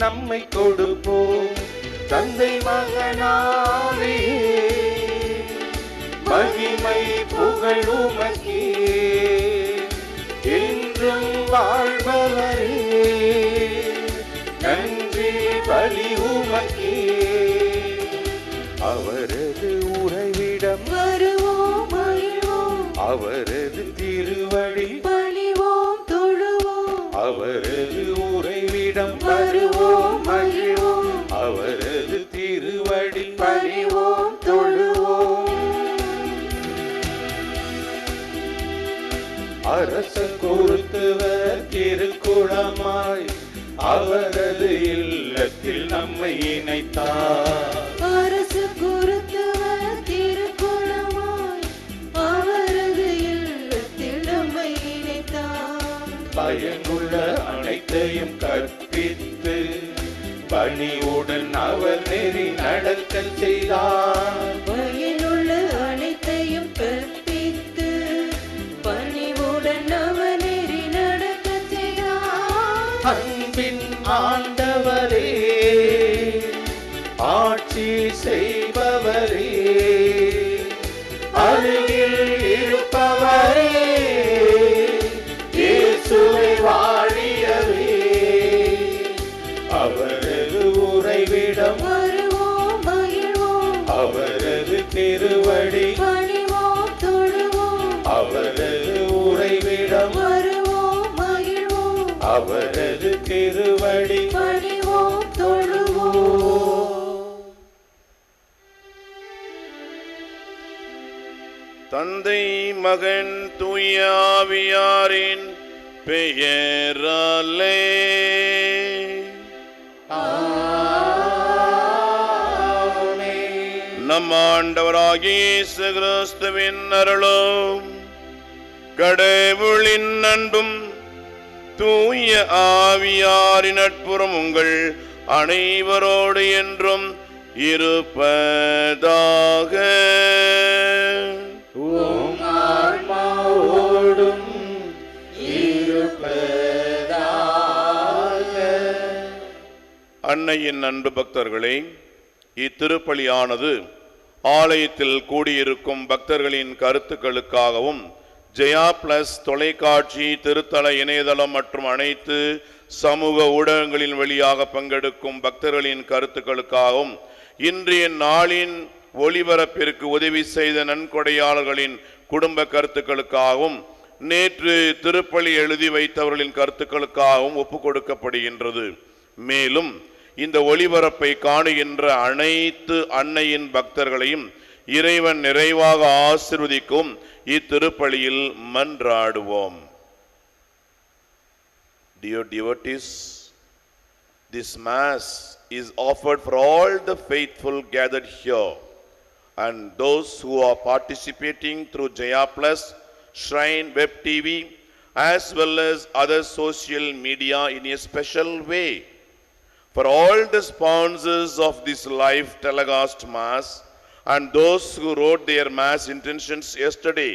நம்மை கொடுப்போம். தந்தை மகனாவே மகிமை புகழ் உமக்கே, என்றும் வாழ்பவரே நன்றி பலி உமக்கே. அவரது உறைவிடம் வருவோம் மகிழ்வோம், அவரது திருவடி பணிவோம் தொழுவோம். அவரது உறைவிடம் வருவோம் மகிழ்வோம், அவரது திருவடி பணிவோம் தொழுவோம். அரச கொடுத்தவர் திருக்குளமாய் அவரது இல்லத்தில் நம்மை இணைத்தார். அரசு குருத்துவர் திருக்குளமாய் அவரது இல்லத்தில் நம்மை இணைத்தார். பயனுள்ள அனைத்தையும் கற்பித்து பணிவுடன் அவர் நெறி நடக்க செய்தார். பயனுள்ள அனைத்தையும் கற்பித்து பணிவுடன் அவர் நெறி நடக்க செய்தார். அன்பின் ஆண்டவரே ஆட்சி செய்பவரே அருகில் இருப்பவரே இயேசுவை வாழியவே. அவரது உறைவிடம் வருவோம் மகிழ்வோம், அவரது திருவடி பணிவோம் தொழுவோம். அவரது உறைவிடம் வருவோம் மகிழ்வோம், அவரது திருவடி பணிவோம் தொழுவோம். தந்தை மகன் தூய ஆவியாரின் பெயராலே நம் ஆண்டவராகிய இயேசு கிறிஸ்துவின் அருளும் கடவுளின் அன்பும் தூய ஆவியாரின் நட்புறம் உங்கள் அனைவரோடு என்றும் இருப்பதாக. ஆன்மாவோடும் அன்னையின் அன்பு பக்தர்களே, இத்திருப்பலியானது ஆலயத்தில் கூடியிருக்கும் பக்தர்களின் கருத்துக்களுக்காகவும் ஜெயா பிளஸ் தொலைக்காட்சி திருத்தல இணையதளம் மற்றும் அனைத்து சமூக ஊடகங்களின் வழியாக பங்கெடுக்கும் பக்தர்களின் கருத்துக்களுக்காகவும் இன்றைய நாளின் ஒளிபரப்பிற்கு உதவி செய்த நன்கொடையாளர்களின் குடும்ப கருத்துக்களுக்காகவும் நேற்று திருப்பலி எழுதி வைத்தவர்களின் கருத்துக்களுக்காகவும் ஒப்புக் கொடுக்கப்படுகின்றது. மேலும் இந்த ஒளிபரப்பை காணுகின்ற அனைத்து அன்னையின் பக்தர்களையும் இறைவன் நிறைவாக ஆசீர்வதிக்கும் இத்திருப்பலியில் மன்றாடுவோம். Dear devotees, this mass is offered for all the faithful gathered here and those who are participating through Jaya Plus, Shrine Web TV as well as other social media in a special way. For all the sponsors of this live telecast mass and those who wrote their mass intentions yesterday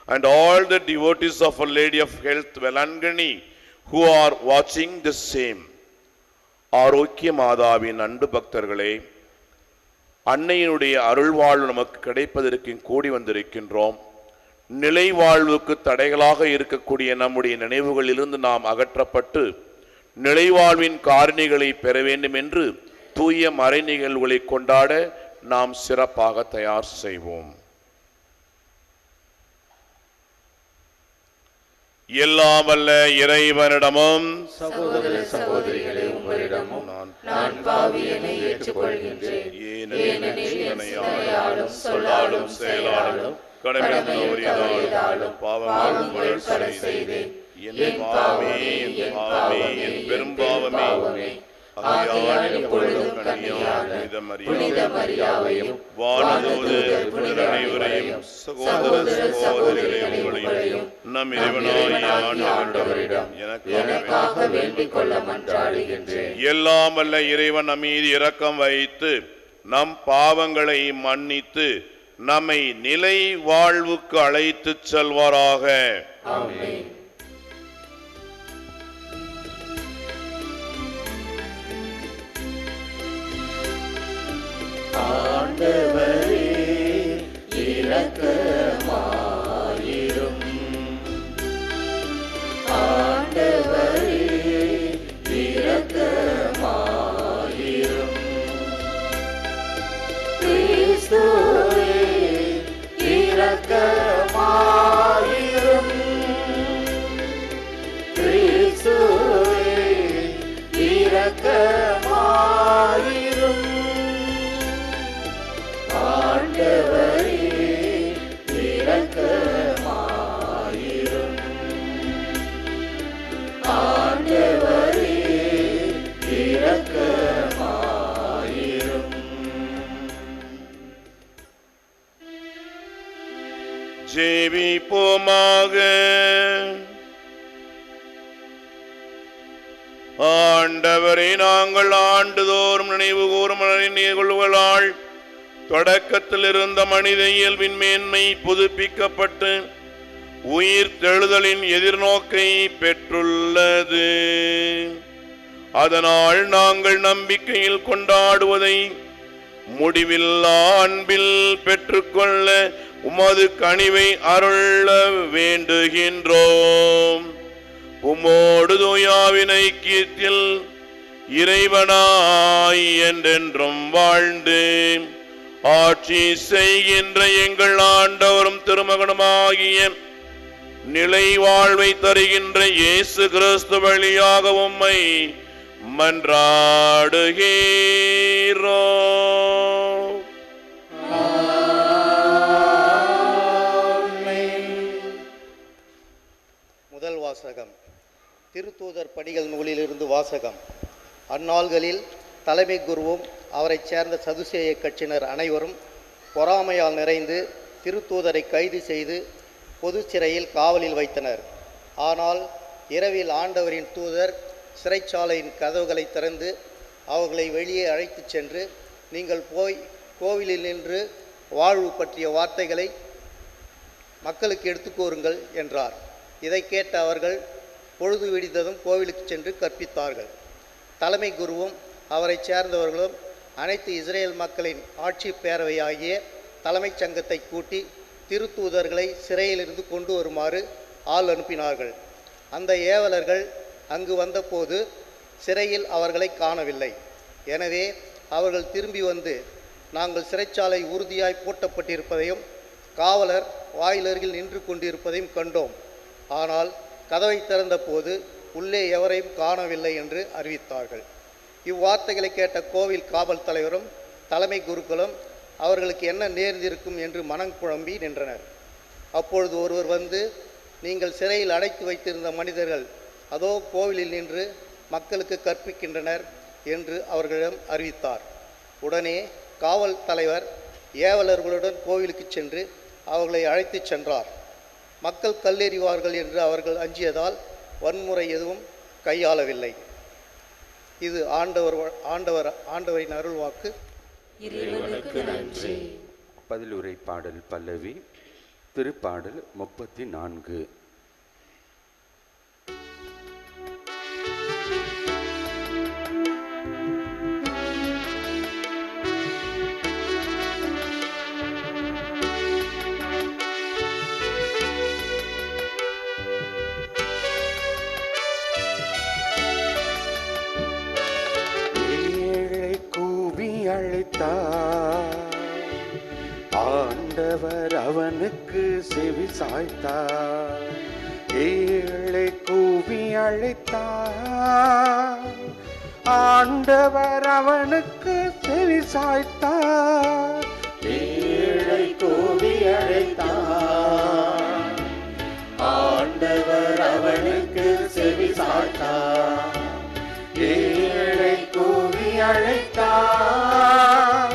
and all the devotees of Our Lady of Health Velangani who are watching the same. ஆரோக்கிய மாதாவின் அன்பு பக்தர்களே, அன்னையினுடைய அருள்வாழ்வு நமக்கு கிடைப்பதற்கு கூடி வந்திருக்கின்றோம். நிலை வாழ்வுக்கு தடைகளாக இருக்கக்கூடிய நம்முடைய நினைவுகளிலிருந்து நாம் அகற்றப்பட்டு நிலைவாழ்வின் காரணிகளை பெற வேண்டும் என்று தூய மறை நிகழ்வுகளை கொண்டாட நாம் சிறப்பாக தயார் செய்வோம். எல்லாம் வல்ல இறைவனிடமும் சகோதர சகோதரிகளே உங்களிடமும் நான் பாவியனை ஏற்றுக்கொள்கின்றேன். ஏனெனில் சொல்லாலும் செயலாலும் கடமையாலும் பாவங்கள் செய்தேன். என் பாவமே என் பெரும்பாவமே. புனித மரியாவையும் வானதூதர் அனைவரையும் சகோதர சகோதரிகளையும் நம் இறைவனாகிய ஆண்டவரிடம் எனக்காக வேண்டிக் கொள்ள மன்றாடுகின்றேன். எல்லாம் வல்ல இறைவன் நம் மீது இரக்கம் வைத்து நம் பாவங்களை மன்னித்து நம்மை நிலை வாழ்வுக்கு அழைத்து செல்வாராக. ஆமென். ஆண்டவரே இரக்கமாயிரும். ஆண்டவரே இரக்கமாயிரும். கிறிஸ்துவே இரக்கமாயிரும். கிறிஸ்துவே இரக்கமாயிரும். ஆண்டவரே இரக்கமாயிரும். ஆண்டவரே இரக்கமாயிரும். ஜெபிப்போமாக. ஆண்டவரை நாங்கள் ஆண்டுதோறும் நினைவு கூறும் நிகழ்வுகளால் தொடக்கத்தில் இருந்த மனித இயல்பின் மேன்மை புதுப்பிக்கப்பட்டு உயிர் தெழுதலின் எதிர்நோக்கை பெற்றுள்ளது. அதனால் நாங்கள் நம்பிக்கையில் கொண்டாடுவதை முடிவில்லா அன்பில் பெற்றுக்கொள்ள உமது கனிவை அருள வேண்டுகின்றோம். உம்மோடு தூயாவின் ஐக்கியத்தில் இறைவனாய் என்றென்றும் வாழ்ந்து ஆட்சி செய்கின்ற எங்கள் ஆண்டவரும் திருமகனுமாகிய நிலை வாழ்வை தருகின்ற இயேசு கிறிஸ்து வழியாக உம்மை மன்றாடுகிறோம். முதல் வாசகம். திருத்தூதர் பணிகள் நூலிலிருந்து வாசகம். அந்நாள்களில் தலைமை குருவும் அவரைச் சேர்ந்த சதுசேய கட்சியினர் அனைவரும் பொறாமையால் நிறைந்து திருத்தூதரை கைது செய்து பொது சிறையில் காவலில் வைத்தனர். ஆனால் இரவில் ஆண்டவரின் தூதர் சிறைச்சாலையின் கதவுகளை திறந்து அவர்களை வெளியே அழைத்துச் சென்று, நீங்கள் போய் கோவிலில் நின்று வாழ்வு பற்றிய வார்த்தைகளை மக்களுக்கு எடுத்து கூறுங்கள் என்றார். இதை கேட்ட அவர்கள் பொழுது விடிந்ததும் கோவிலுக்கு சென்று கற்பித்தார்கள். தலைமை குருவும் அவரை சேர்ந்தவர்களும் அனைத்து இஸ்ரேல் மக்களின் ஆட்சி பேரவையாகிய தலைமைச் சங்கத்தை கூட்டி திருத்தூதர்களை சிறையிலிருந்து கொண்டு வருமாறு ஆள் அனுப்பினார்கள். அந்த ஏவலர்கள் அங்கு வந்தபோது சிறையில் அவர்களை காணவில்லை. எனவே அவர்கள் திரும்பி வந்து, நாங்கள் சிறைச்சாலை உறுதியாய் பூட்டப்பட்டிருப்பதையும் காவலர் வாயிலருகில் நின்று கொண்டிருப்பதையும் கண்டோம். ஆனால் கதவை திறந்தபோது உள்ளே எவரையும் காணவில்லை என்று அறிவித்தார்கள். இவ்வார்த்தைகளை கேட்ட கோவில் காவல் தலைவரும் தலைமை குருக்களும் அவர்களுக்கு என்ன நேர்ந்திருக்கும் என்று மனங்குழம்பி நின்றனர். அப்பொழுது ஒருவர் வந்து, நீங்கள் சிறையில் அடைத்து வைத்திருந்த மனிதர்கள் அதோ கோவிலில் நின்று மக்களுக்கு கற்பிக்கின்றனர் என்று அவர்களிடம் அறிவித்தார். உடனே காவல் தலைவர் ஏவலர்களுடன் கோவிலுக்கு சென்று அவர்களை அழைத்துச் சென்றார். மக்கள் கல்லெறிவார்கள் என்று அவர்கள் அஞ்சியதால் வன்முறை எதுவும் கையாளவில்லை. இது ஆண்டவரின் அருள்வாக்கு. இறைவனுக்கு நன்றி. பதிலுரை பாடல் பல்லவி. திருப்பாடல் 34. ஆண்டவர் அவனுக்கு செவி சாய்த்தார். ஏழை கூவி அழைத்தார். ஆண்டவர் அவனுக்கு செவி சாய்த்தார். ஏழை கூவி அழைத்தார். ஆண்டவர் அவனுக்கு செவி சாய்த்தார். ஏழை கூவி அழைத்தார்.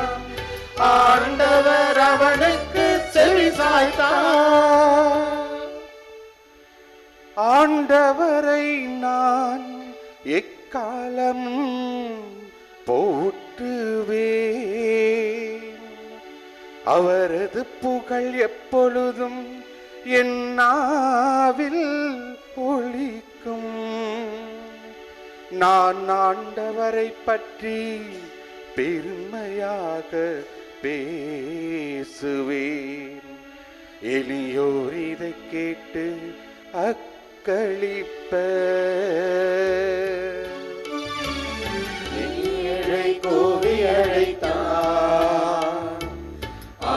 ஆண்டவர் அவனுக்கு செவி சாய்த்தார். ஆண்டவரை நான் எக்காலம் போற்றுவேன். அவரது புகழ் எப்பொழுதும் என் நாவில் ஒலிக்கும். நான் ஆண்டவரை பற்றி பெருமையாக பேசுவேன். எளியோர் இதை கேட்டு அக்களிப்ப. ஏழை கூவி அழைத்தான்,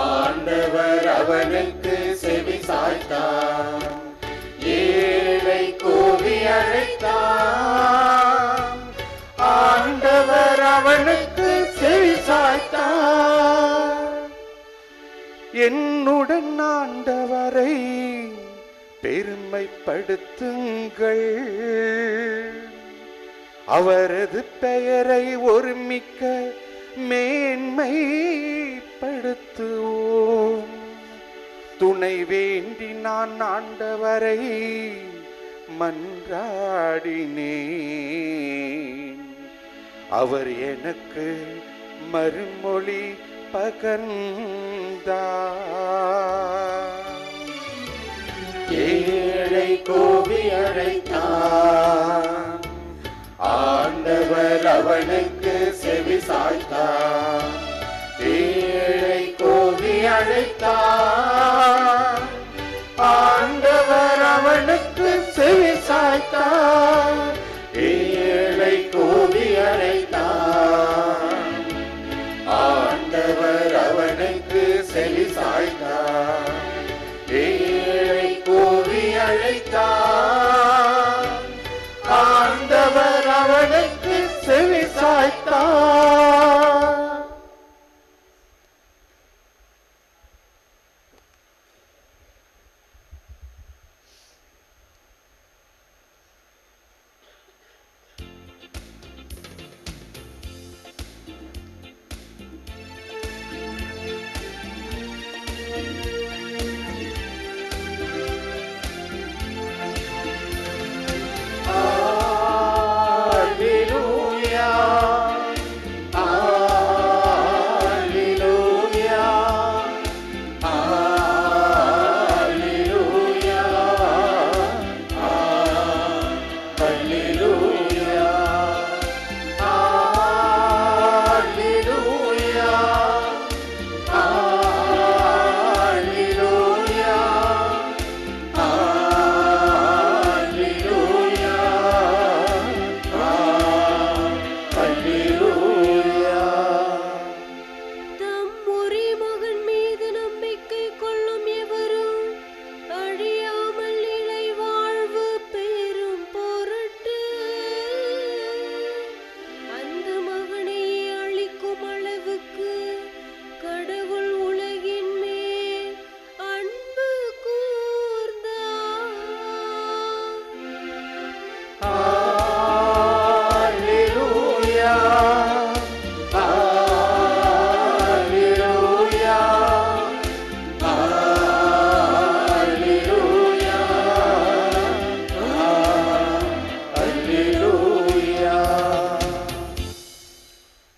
ஆண்டவர் அவனுக்கு செவி சாய்த்தார். ஏழை கூவி அழைத்தான், ஆண்டவர் அவனுக்கு செவி சாய்த்தார். என்னுடன் ஆண்டவரை பெருமைப்படுத்துங்கள். அவரது பெயரை ஒருமிக்க மேன்மைப்படுத்துவோம். துணை வேண்டி நான் ஆண்டவரை மன்றாடினேன். அவர் எனக்கு மறுமொழி பகர்ந்தார். ஏழை கூவி அழைத்தான், ஆண்டவர் அவனுக்கு செவி சாய்த்தார். ஏழை கூவி அழைத்தான், ஆண்டவர் அவனுக்கு செவி சாய்த்தார். ஏழை கூவி அழைத்தான், ஆண்டவர் அவனுக்கு செவி சாய்த்தார். ஏழை கூவி அழைத்தான், ஆண்டவர் அவனுக்கு செவி சாய்த்தார்.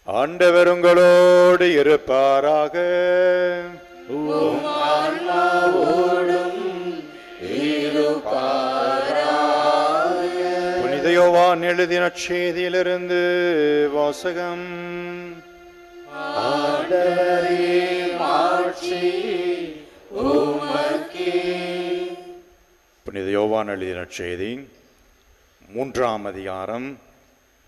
ஆண்டவர் உங்களோடு இருப்பாராக. புனித யோவான் எழுதின செய்தியிலிருந்து வாசகம். புனித யோவான் எழுதின செய்தி 3ஆம் அதிகாரம்,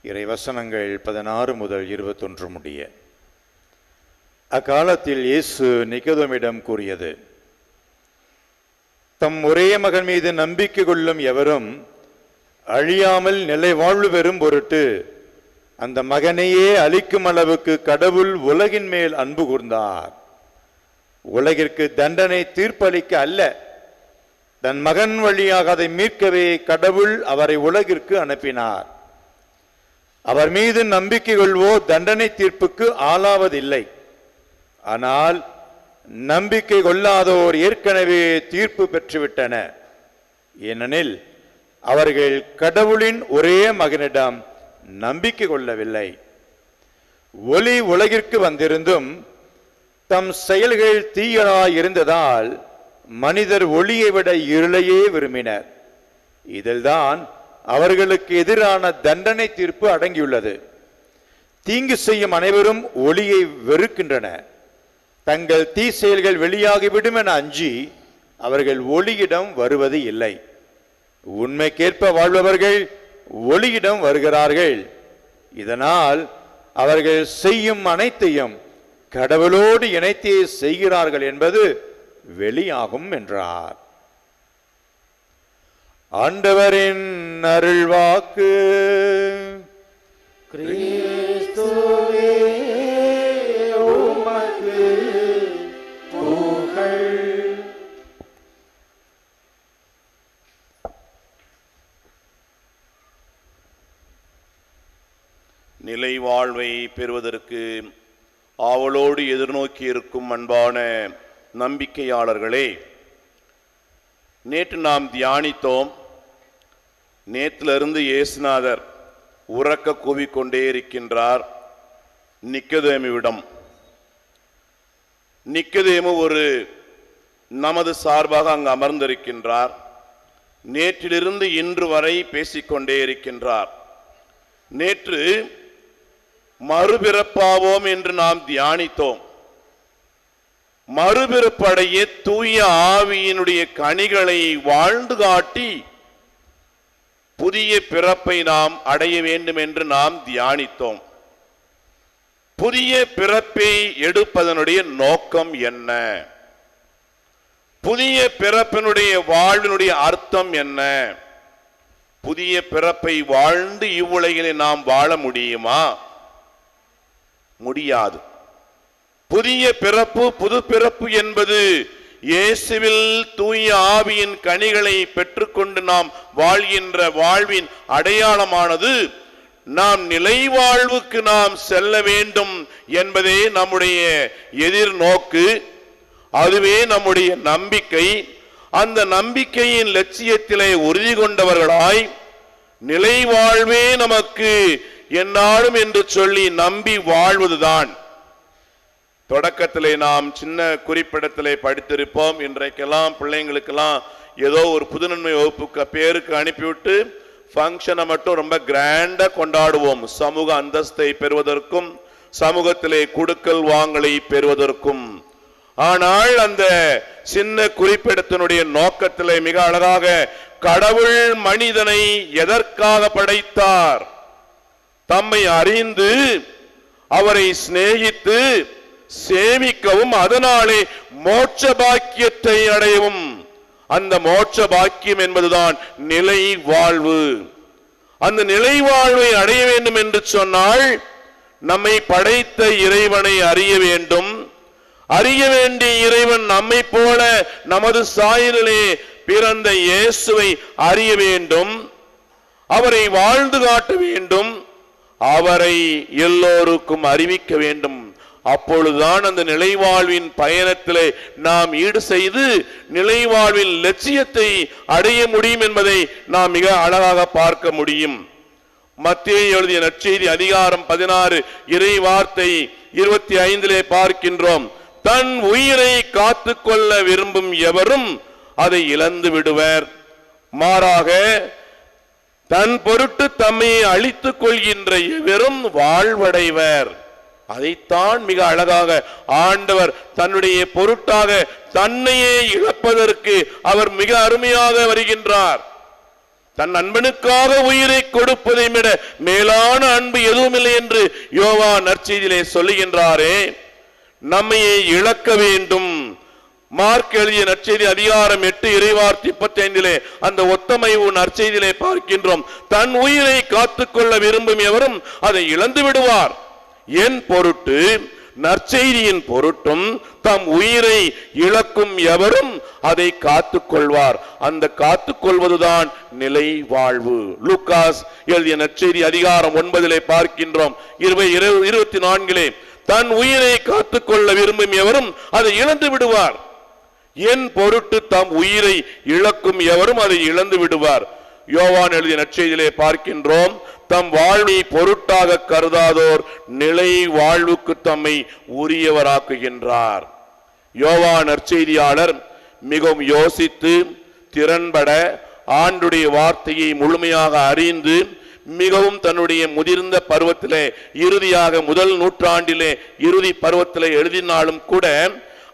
இறைவசனங்கள் 16 முதல் 21 முடிய. அக்காலத்தில் இயேசு நிகோதேமிடம் கூறியது, தம் ஒரே மகன் மீது நம்பிக்கை கொள்ளும் எவரும் அழியாமல் நிலை வாழ்வு பெறும் பொருட்டு அந்த மகனையே அழிக்கும் அளவுக்கு கடவுள் உலகின் மேல் அன்பு கூர்ந்தார். உலகிற்கு தண்டனை தீர்ப்பளிக்க அல்ல, தன் மகன் வழியாக அதை மீட்கவே கடவுள் அவரை உலகிற்கு அனுப்பினார். அவர் மீது நம்பிக்கை கொள்வோர் தண்டனை தீர்ப்புக்கு ஆளாவதில்லை. ஆனால் நம்பிக்கை கொள்ளாதோர் ஏற்கனவே தீர்ப்பு பெற்றுவிட்டனர். ஏனெனில் அவர்கள் கடவுளின் ஒரே மகனிடம் நம்பிக்கை கொள்ளவில்லை. ஒளி உலகிற்கு வந்திருந்தும் தம் செயல்கள் தீயனாய் இருந்ததால் மனிதர் ஒளியை விட இருளையே விரும்பினர். இதில்தான் அவர்களுக்கு எதிரான தண்டனை தீர்ப்பு அடங்கியுள்ளது. தீங்கு செய்யும் அனைவரும் ஒளியை வெறுக்கின்றனர். தங்கள் தீ செயல்கள் வெளியாகிவிடும் என அஞ்சி அவர்கள் ஒளியிடம் வருவது இல்லை. உண்மைக்கேற்ப வாழ்பவர்கள் ஒளியிடம் வருகிறார்கள். இதனால் அவர்கள் செய்யும் அனைத்தையும் கடவுளோடு இணைத்தே செய்கிறார்கள் என்பது வெளியாகும் என்றார். ஆண்டவரின் அருள்வாக்கு. கிறிஸ்துவே உமக்கு புகழ். நிலை வாழ்வை பெறுவதற்கு ஆவலோடு எதிர்நோக்கி இருக்கும் அன்பான நம்பிக்கையாளர்களே, நேற்று நாம் தியானித்தோம். நேற்றிலிருந்து இயேசுநாதர் உறக்க கூவிக்கொண்டே இருக்கின்றார் நிக்கதேமுவிடம். நிக்கதேமு ஒரு நமது சார்பாக அங்கு அமர்ந்திருக்கின்றார். நேற்றிலிருந்து இன்று வரை பேசிக்கொண்டே இருக்கின்றார். நேற்று மறுபிறப்பாவோம் என்று நாம் தியானித்தோம். மறுபிறப்படைய தூய ஆவியினுடைய கனிகளை வாழ்ந்து காட்டி புதிய பிறப்பை நாம் அடைய வேண்டும் என்று நாம் தியானித்தோம். புதிய பிறப்பை எடுப்பதனுடைய நோக்கம் என்ன? புதிய பிறப்பினுடைய வாழ்வினுடைய அர்த்தம் என்ன? புதிய பிறப்பை வாழ்ந்து இவ்வுலகிலே நாம் வாழ முடியுமா? முடியாது. புதிய பிறப்பு, புது பிறப்பு என்பது இயேசுவில் தூய ஆவியின் கனிகளை பெற்றுக்கொண்டு நாம் வாழ்கின்ற வாழ்வின் அடையாளமானது. நாம் நிலை வாழ்வுக்கு நாம் செல்ல வேண்டும் என்பதே நம்முடைய எதிர்நோக்கு. அதுவே நம்முடைய நம்பிக்கை. அந்த நம்பிக்கையின் லட்சியத்திலே உறுதி கொண்டவர்களாய் நிலை வாழ்வே நமக்கு என்னாலும் என்று சொல்லி நம்பி வாழ்வதுதான். தொடக்கத்திலே நாம் சின்ன குறிப்பிடத்திலே படித்திருப்போம். இன்றைக்கெல்லாம் பிள்ளைங்களுக்கெல்லாம் ஏதோ ஒரு புதுநன்மை வகுப்புக்கு பேருக்கு அனுப்பிவிட்டு ஃபங்க்ஷனை மட்டும் ரொம்ப கிராண்டா கொண்டாடுவோம். சமூக அந்தஸ்தை பெறுவதற்கும் சமூகத்திலே கொடுக்கல் வாங்கலை பெறுவதற்கும். ஆனால் அந்த சின்ன குறிப்பிடத்தினுடைய நோக்கத்திலே மிக அழகாக கடவுள் மனிதனை எதற்காக படைத்தார்? தம்மை அறிந்து அவரை சிநேகித்து சேமிக்கவும், அதனாலே மோட்ச பாக்கியத்தை அடையவும். அந்த மோட்ச பாக்கியம் என்பதுதான் நிலை வாழ்வு. அந்த நிலை வாழ்வை அடைய வேண்டும் என்று சொன்னால் நம்மை படைத்த இறைவனை அறிய வேண்டும். அறிய வேண்டிய இறைவன் நம்மை போல நமது சாயலிலே பிறந்த இயேசுவை அறிய வேண்டும். அவரை வாழ்ந்து காட்ட வேண்டும். அவரை எல்லோருக்கும் அறிவிக்க வேண்டும். அப்பொழுதுதான் அந்த நிலைவாழ்வின் பயணத்திலே நாம் ஈடு செய்து நிலைவாழ்வின் லட்சியத்தை அடைய முடியும் என்பதை நாம் மிக அழகாக பார்க்க முடியும். மத்தேயு எழுதிய நற்செய்தி அதிகாரம் 16 இறை வார்த்தை 25 பார்க்கின்றோம். தன் உயிரை காத்துக்கொள்ள விரும்பும் எவரும் அதை இழந்து விடுவர். மாறாக தன் பொருட்டு தம்மை அழித்துக் கொள்கின்ற எவரும் வாழ்வடைவர். அதைத்தான் மிக அழகாக ஆண்டவர் தன்னுடைய பொருட்டாக தன்னையே இழப்பதற்கு அவர் மிக அருமையாக வருகின்றார். தன் அன்பனுக்காக உயிரை கொடுப்பதை விட மேலான அன்பு எதுவுமில்லை என்று யோவான் நற்செய்தியிலே சொல்லுகின்றாரே. நம்மையே இழக்க வேண்டும். மார்க் எழுதிய நற்செய்தி அதிகாரம் 8 இறைவார்த்தை 35 அந்த ஒத்தமைவு நற்செய்தியிலே பார்க்கின்றோம். தன் உயிரை காத்துக்கொள்ள விரும்பும் எவரும் அதை இழந்து விடுவார். என் பொருட்டு, நற்செய்தியின் பொருட்டும் தம் உயிரை இழக்கும் எவரும் அதை காத்துக்கொள்வார். அந்த காத்துக்கொள்வதுதான் நிலை வாழ்வு. லூக்காஸ் எழுதிய நற்செய்தி அதிகாரம் 9 பார்க்கின்றோம் 24 தன் உயிரை காத்துக்கொள்ள விரும்பும் எவரும் அதை இழந்து விடுவார். என் பொருட்டு தம் உயிரை இழக்கும் எவரும் அதை இழந்து விடுவார். யோவான் எழுதிய நற்செய்தியிலே பார்க்கின்றோம். தம் வாழ்வை பொருட்டாக கருதாதோர் நிலை வாழ்வுக்கு தம்மை உரியவராக்குகின்றார். யோவான் நற்செய்தியாளர் மிகவும் யோசித்து திறன்பட ஆண்டுடைய வார்த்தையை முழுமையாக அறிந்து மிகவும் தன்னுடைய முதிர்ந்த பருவத்திலே, இறுதியாக முதல் நூற்றாண்டிலே இறுதி பருவத்திலே எழுதினாலும் கூட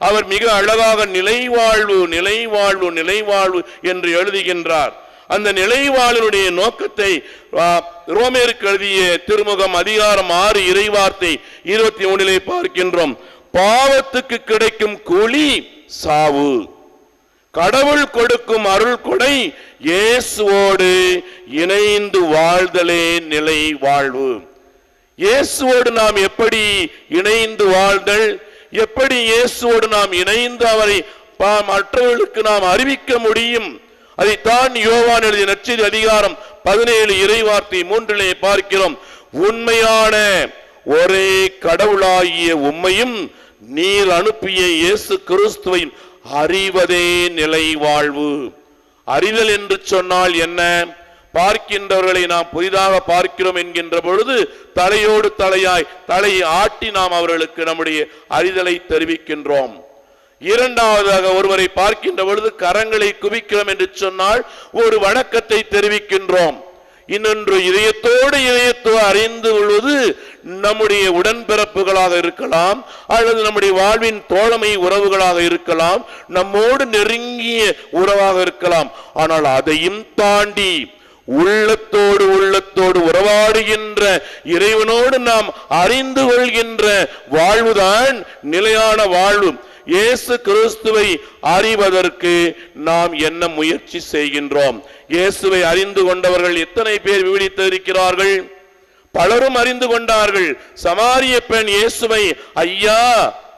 அவர் மிக அழகாக நிலைவாழ்வு நிலைவாழ்வு நிலைவாழ்வு என்று எழுதுகின்றார். அந்த நிலைவாழ்வினுடைய நோக்கத்தை ரோமேருக்கு எழுதிய திருமுகம் அதிகாரம் 6 இறைவார்த்தை 23 பார்க்கின்றோம். பாவத்துக்கு கிடைக்கும் கூலி சாவு, கடவுள் கொடுக்கும் அருள் கொடை இயேசுவோடு இணைந்து வாழ்தலே நிலை வாழ்வு. இயேசுவோடு நாம் எப்படி இணைந்து வாழ்தல், எப்படி இயேசுவோடு நாம் இணைந்து அவரை மற்றவர்களுக்கு நாம் அறிவிக்க முடியும், அதைத்தான் யோவான் எழுதிய நற்செய்தி அதிகாரம் 17 இறைவார்த்தை 3 பார்க்கிறோம். உண்மையான ஒரே கடவுளாகிய உம்மையும் நீர் அனுப்பிய இயேசு கிறிஸ்துவையும் அறிவதே நிலை வாழ்வு. அறிதல் என்று சொன்னால் என்ன? பார்க்கின்றவர்களை நாம் புதிதாக பார்க்கிறோம் என்கின்ற பொழுது தலையோடு தலையாய் தலையை ஆட்டி நாம் அவர்களுக்கு நம்முடைய அறிதலை தெரிவிக்கின்றோம். இரண்டாவதாக ஒருவரை பார்க்கின்ற பொழுது கரங்களை குவிக்கிறோம் என்று சொன்னால் ஒரு வணக்கத்தை தெரிவிக்கின்றோம். இன்னொன்று இதயத்தோடு அறிந்து கொள்வது நம்முடைய உடன்பிறப்புகளாக இருக்கலாம், அல்லது நம்முடைய வாழ்வின் தோழமை உறவுகளாக இருக்கலாம், நம்மோடு நெருங்கிய உறவாக இருக்கலாம். ஆனால் அதையும் தாண்டி உள்ளத்தோடு உள்ளத்தோடு உறவாடுகின்ற இறைவனோடு நாம் அறிந்து கொள்கின்ற வாழ்வுதான் நிலையான வாழ்வு. இயேசு கிறிஸ்துவை அறிவதற்கு நாம் என்ன முயற்சி செய்கின்றோம்? இயேசுவை அறிந்து கொண்டவர்கள் எத்தனை பேர் விவரித்திருக்கிறார்கள்? பலரும் அறிந்து கொண்டார்கள். சமாரிய பெண் இயேசுவை ஐயா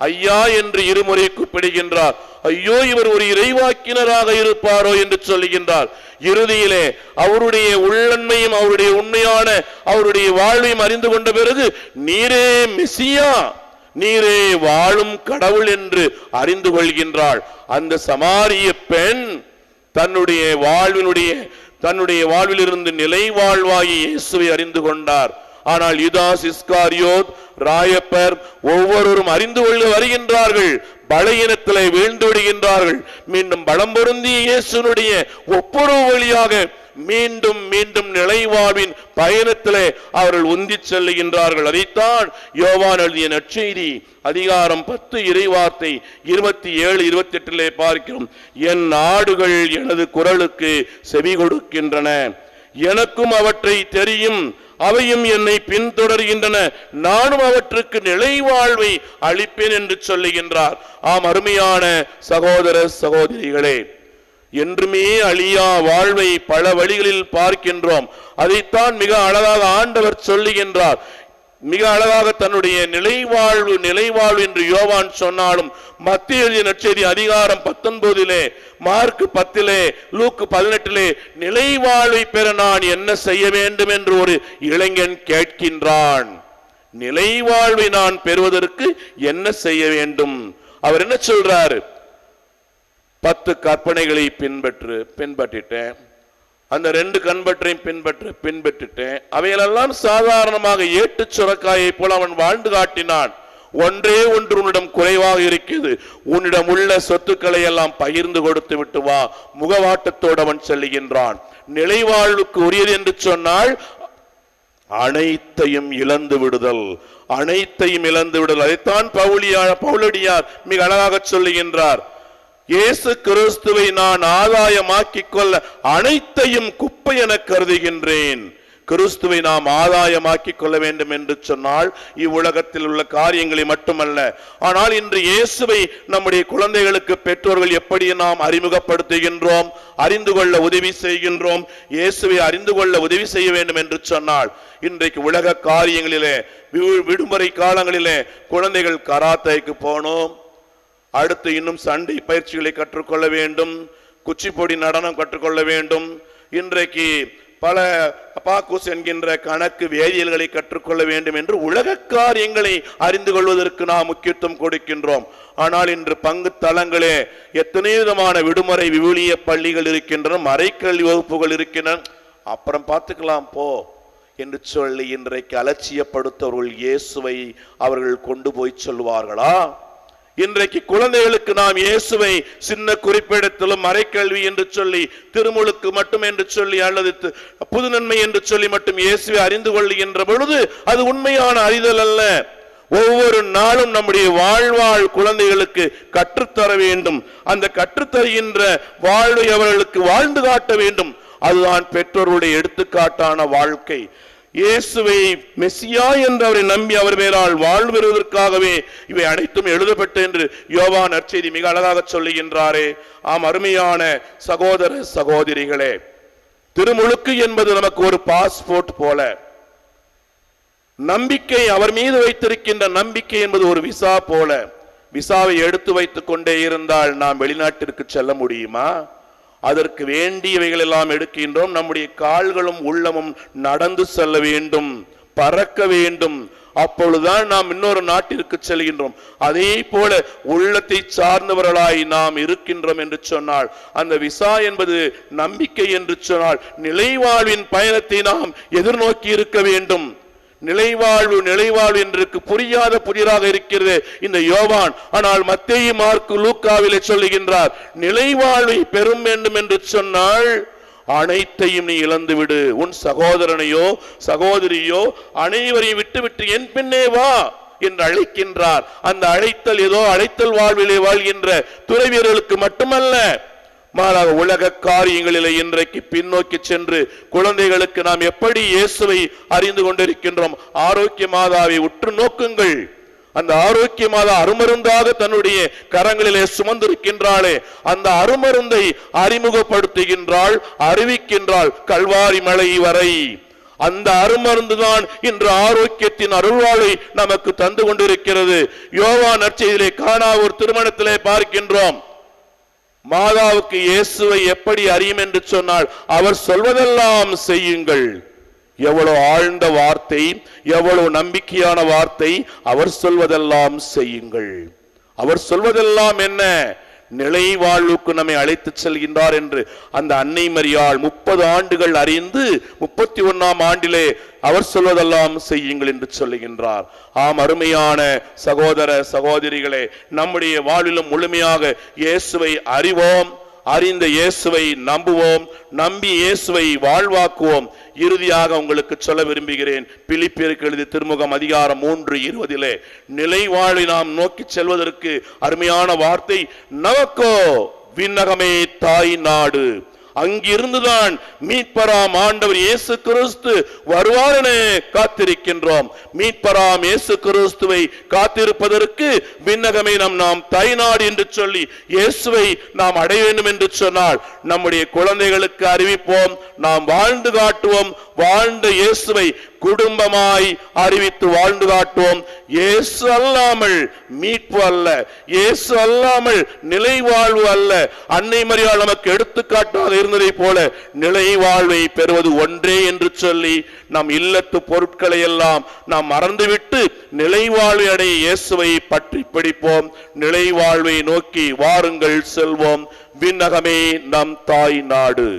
ஐயா என்று இருமுறை கூப்பிடுகின்றார். ஐயோ, இவர் ஒரு இறைவாக்கினராக இருப்பாரோ என்று சொல்லுகின்றார். இறுதியிலே அவருடைய உள்ளன்மையும் அவருடைய உண்மையான அவருடைய வாழ்வையும் அறிந்து கொண்ட பிறகு நீரே மெசியா, நீரே வாழும் கடவுள் என்று அறிந்து கொள்கின்றாள். அந்த சமாரிய பெண் தன்னுடைய வாழ்விலிருந்து நிலை வாழ்வாகி இயேசுவை அறிந்து கொண்டார். ஆனால் யூதாஸ் இஸ்காரியோத், ராயப்பர் ஒவ்வொருவரும் அறிந்து கொள்ள வருகின்றார்கள், பலகீனத்திலே வீழ்ந்து விடுகின்றார்கள். மீண்டும் பலம் பொருந்திய இயேசுனுடைய ஒப்புரவு வழியாக மீண்டும் மீண்டும் நிலைவாழ்வின் பயணத்திலே அவர்கள் உந்தி செல்லுகின்றார்கள். அதைத்தான் யோவான் எழுதிய நற்செய்தி அதிகாரம் 10 இறைவார்த்தை 27-28 பார்க்கிறோம். என் ஆடுகள் எனது குரலுக்கு செவி கொடுக்கின்றன, எனக்கும் அவற்றை தெரியும், அவையும் என்னை பின்தொடர்கின்றன, நானும் அவற்றுக்கு நிலைவாழ்வை அளிப்பேன் என்று சொல்லுகின்றார். ஆம், அருமையான சகோதர சகோதரிகளே, என்றுமே அழியா வாழ்வை பல வழிகளில் பார்க்கின்றோம். அதைத்தான் மிக அழகாக ஆண்டவர் சொல்லுகின்றார். மிக அழகாக தன்னுடைய நிலைவாழ்வு என்று யோவான் சொன்னாலும் மத்திய எழுதிய நற்செய்தி அதிகாரம் 19, மார்க் 10, லூக்கு 18 நிலைவாழ்வை பெற நான் என்ன செய்ய வேண்டும் என்று ஒரு இளைஞன் கேட்கின்றான். நிலைவாழ்வை நான் பெறுவதற்கு என்ன செய்ய வேண்டும்? அவர் என்ன சொல்றார்? 10 கற்பனைகளை பின்பற்றிட்டேன், அந்த 2 கண்பற்றையும் பின்பற்றிட்டேன். அவைகளெல்லாம் சாதாரணமாக ஏட்டு சுரக்காயை போல அவன் வாழ்ந்து காட்டினான். ஒன்றே ஒன்று உன்னிடம் குறைவாக இருக்கிறது, உன்னிடம் உள்ள சொத்துக்களை எல்லாம் பகிர்ந்து கொடுத்து விட்டு வா. முகவாட்டத்தோடு அவன் செல்லுகின்றான். நிலைவாழ்வுக்கு உரியது என்று சொன்னால் அனைத்தையும் இழந்து விடுதல், அனைத்தையும் இழந்து விடுதல். அதைத்தான் பவுலடியார் மிக அழகாக சொல்லுகின்றார். இயேசு கிறிஸ்துவை நான் ஆதாயமாக்கிக் கொள்ள அனைத்தையும் குப்பை என கருதுகின்றேன். கிறிஸ்துவை நாம் ஆதாயமாக்கிக் கொள்ள வேண்டும் என்று சொன்னால் இவ்வுலகத்தில் உள்ள காரியங்களை மட்டுமல்ல, ஆனால் இன்று இயேசுவை நம்முடைய குழந்தைகளுக்கு பெற்றோர்கள் எப்படி நாம் அறிமுகப்படுத்துகின்றோம், அறிந்து கொள்ள உதவி செய்கின்றோம். இயேசுவை அறிந்து கொள்ள உதவி செய்ய வேண்டும் என்று சொன்னால் இன்றைக்கு உலக காரியங்களிலே விடுமுறை காலங்களிலே குழந்தைகள் கராத்தேக்கு போனோம், அடுத்து இன்னும் சண்டை பயிற்சிகளை கற்றுக்கொள்ள வேண்டும், குச்சிப்பொடி நடனம் கற்றுக்கொள்ள வேண்டும். இன்றைக்கு பல பாக்கூஸ் என்கின்ற கணக்கு வேதியியல்களை கற்றுக்கொள்ள வேண்டும் என்று உலக காரியங்களை அறிந்து கொள்வதற்கு நாம் முக்கியத்துவம் கொடுக்கின்றோம். ஆனால் இன்று பங்கு தளங்களே எத்தனை விதமான விடுமுறை விவிலிய பள்ளிகள் இருக்கின்றன, மறைக்கல்வி வகுப்புகள் இருக்கின்றன, அப்புறம் பார்த்துக்கலாம் போ என்று சொல்லி இன்றைக்கு அலட்சியப்படுத்தவர்கள் இயேசுவை அவர்கள் கொண்டு போய் சொல்வார்களா? இன்றைக்கு குழந்தைகளுக்கு நாம் இயேசுவை சின்ன குறிப்பிடத்திலும் மறைக்கல்வி என்று சொல்லி, திருமுழுக்கு மட்டும் என்று சொல்லி, அல்லது புது நன்மை என்று சொல்லி மட்டும் இயேசுவை அறிந்து கொள்ளுகின்ற பொழுது அது உண்மையான அறிதல் அல்ல. ஒவ்வொரு நாளும் நம்முடைய வாழ்வாழ் குழந்தைகளுக்கு கற்றுத்தர வேண்டும். அந்த கற்றுத்தருகின்ற வாழ்வை அவர்களுக்கு வாழ்ந்து காட்ட வேண்டும். அதுதான் பெற்றோருடைய எடுத்துக்காட்டான வாழ்க்கை. இயேசுவை மெசியா என்று அவரை நம்பி அவர் மேலால் வாழ்வு பெறுவதற்காகவே இவை அனைத்தும் எழுதப்பட்டு என்று யோவான் நற்செய்தி மிக அழகாக சொல்லுகின்றாரே. ஆம், அருமையான சகோதர சகோதரிகளே, திருமுழுக்கு என்பது நமக்கு ஒரு பாஸ்போர்ட் போல. நம்பிக்கை, அவர் மீது வைத்திருக்கின்ற நம்பிக்கை என்பது ஒரு விசா போல. விசாவை எடுத்து வைத்துக் கொண்டே இருந்தால் நாம் வெளிநாட்டிற்கு செல்ல முடியுமா? அதற்கு வேண்டியவைகள் எல்லாம் எடுக்கின்றோம். நம்முடைய கால்களும் உள்ளமும் நடந்து செல்ல வேண்டும், பறக்க வேண்டும். அப்பொழுதுதான் நாம் இன்னொரு நாட்டிற்கு செல்கின்றோம். அதே போல உள்ளத்தை சார்ந்தவர்களாய் நாம் இருக்கின்றோம் என்று சொன்னால், அந்த விசா என்பது நம்பிக்கை என்று சொன்னால், நிலைவாழ்வின் பயணத்தை நாம் எதிர்நோக்கி இருக்க வேண்டும். நிலைவாழ்வு நிலைவாழ்வு என்று புரியாத புதிராக இருக்கிறது இந்த யோவான். ஆனால் மத்தேயு, மார்க்கு, லூக்காவிலே சொல்லுகின்றார், நிலைவாழ்வை பெறும் வேண்டும் என்று சொன்னால் அனைத்தையும் நீ இழந்துவிடு. உன் சகோதரனையோ சகோதரியோ அனைவரையும் விட்டுவிட்டு என் பின்னே வா என்று அழைக்கின்றார். அந்த அழைத்தல் ஏதோ அழைத்தல் வாழ்விலே வாழ்கின்ற துறவியர்களுக்கு மட்டுமல்ல, மாறாக உலக காரியங்களிலே இன்றைக்கு பின்னோக்கி சென்று குழந்தைகளுக்கு நாம் எப்படி இயேசுவை அறிந்து கொண்டிருக்கின்றோம். ஆரோக்கிய மாதாவை உற்று நோக்குங்கள். அந்த ஆரோக்கிய மாதா அருமருந்தாக தன்னுடைய கரங்களிலே சுமந்திருக்கின்றாளே, அந்த அருமருந்தை அறிமுகப்படுத்துகின்றாள், அறிவிக்கின்றாள் கல்வாரி மலை வரை. அந்த அருமருந்துதான் இன்று ஆரோக்கியத்தின் அருள்வாளை நமக்கு தந்து கொண்டிருக்கிறது. யோவான் நற்செய்தியிலே கானா ஒரு திருமணத்திலே பார்க்கின்றோம். மாதாவுக்கு இயேசுவை எப்படி அறியும் என்று சொன்னால், அவர் சொல்வதெல்லாம் செய்யுங்கள். எவ்வளவு ஆழ்ந்த வார்த்தை, எவ்வளவு நம்பிக்கையான வார்த்தை. அவர் சொல்வதெல்லாம் செய்யுங்கள். அவர் சொல்வதெல்லாம் என்ன? நிலை வாழ்வுக்கு நம்மை அழைத்து செல்கின்றார் என்று அந்த அன்னை மரியாள் 30 ஆண்டுகள் அறிந்து 31ஆம் ஆண்டிலே அவர் சொல்வதெல்லாம் செய்யுங்கள் என்று சொல்லுகின்றார். ஆம், அருமையான சகோதர சகோதரிகளே, நம்முடைய வாழ்விலும் முழுமையாக இயேசுவை அறிவோம், அறிந்த இயேசுவை நம்புவோம், நம்பி இயேசுவை வாழ்வாக்குவோம். இறுதியாக உங்களுக்கு சொல்ல விரும்புகிறேன், பிலிப்பியருக்கு எழுதிய திருமுகம் அதிகாரம் 3:20 நிலை வாழை நாம் நோக்கி செல்வதற்கு அருமையான வார்த்தை, நமக்கோ விண்ணகமே தாய் நாடு, அங்கிருந்துதான் மீட்பராம் ஆண்டவர் இயேசு கிறிஸ்து வருவார் என காத்திருக்கின்றோம். மீட்பராம் இயேசு கிறிஸ்துவை காத்திருப்பதற்கு விண்ணகமே நாம் தாய் நாடு என்று சொல்லி இயேசுவை நாம் அடைய வேண்டும் என்று சொன்னால், நம்முடைய குழந்தைகளுக்கு அறிவிப்போம், நாம் வாழ்ந்து காட்டுவோம். வாழ்ந்த இயேசுவை குடும்பமாய் அறிவித்து வாழ்ந்து காட்டுவோம். இயேசு அல்லாமல் மீட்பு அல்ல, இயேசு அல்லாமல் நிலை வாழ்வு அல்ல. அன்னை மரியாள் நமக்கு எடுத்துக்காட்டாக இருந்ததை போல நிலை வாழ்வை பெறுவது ஒன்றே என்று சொல்லி நம் இல்லத்து பொருட்களை எல்லாம் நாம் மறந்துவிட்டு நிலை வாழ்வை அடைய இயேசுவை பற்றி பிடிப்போம். நிலை வாழ்வை நோக்கி வாருங்கள், செல்வோம். விண்ணகமே நம் தாய் நாடு.